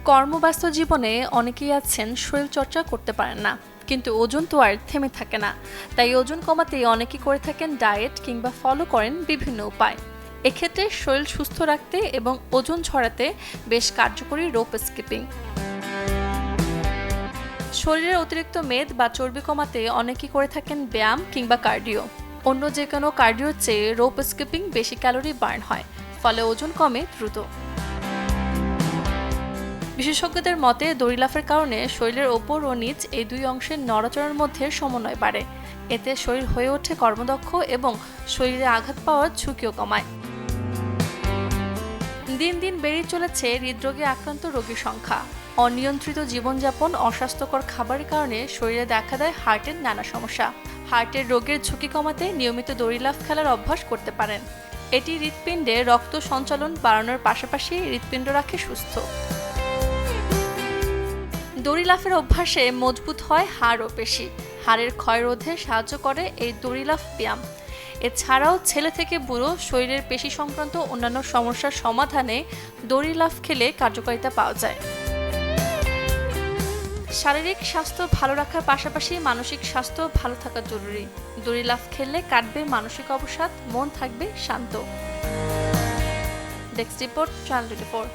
কর্মব্যস্ত জীবনে অনেকেই আছেন শরীরচর্চা করতে পারেন না, কিন্তু ওজন তো আর থেমে থাকে না। তাই ওজন কমাতে অনেকেই করে থাকেন ডায়েট কিংবা ফলো করেন বিভিন্ন উপায়। এক্ষেত্রে শরীর সুস্থ রাখতে এবং ওজন ঝরাতে বেশ কার্যকরী রোপ স্কিপিং। শরীরের অতিরিক্ত মেদ বা চর্বি কমাতে অনেকেই করে থাকেন ব্যায়াম কিংবা কার্ডিও। অন্য যে কোনো কার্ডিওর চেয়ে রোপ স্কিপিং বেশি ক্যালোরি বার্ন হয়, ফলে ওজন কমে দ্রুত। বিশেষজ্ঞদের মতে দড়ি লাফের কারণে শরীরের ওপর ও নিচ এই দুই অংশের নড়াচড়ার মধ্যে সমন্বয় বাড়ে। এতে শরীর হয়ে ওঠে কর্মদক্ষ এবং শরীরে আঘাত পাওয়ার ঝুঁকিও কমায়। দিন দিন বেড়ে চলেছে হৃদরোগে আক্রান্ত রোগীর সংখ্যা। অনিয়ন্ত্রিত জীবনযাপন, অস্বাস্থ্যকর খাবারের কারণে শরীরে দেখা দেয় হার্টের নানা সমস্যা। হার্টের রোগের ঝুঁকি কমাতে নিয়মিত দড়ি লাফ খেলার অভ্যাস করতে পারেন। এটি হৃৎপিণ্ডে রক্ত সঞ্চালন বাড়ানোর পাশাপাশি হৃৎপিণ্ড রাখে সুস্থ। দড়ি লাফের অভ্যাসে মজবুত হয় হাড় ও পেশি। হাড়ের ক্ষয় রোধে সাহায্য করে এই দড়ি লাফ ব্যায়াম। এছাড়াও ছেলে থেকে বুড়ো শরীরের পেশি সংক্রান্ত অন্যান্য সমস্যার সমাধানে দড়ি লাফ খেলে কার্যকারিতা পাওয়া যায়। শারীরিক স্বাস্থ্য ভালো রাখার পাশাপাশি মানসিক স্বাস্থ্য ভালো থাকা জরুরি। দড়ি লাফ খেললে কাটবে মানসিক অবসাদ, মন থাকবে শান্ত। Desk report, channel 24।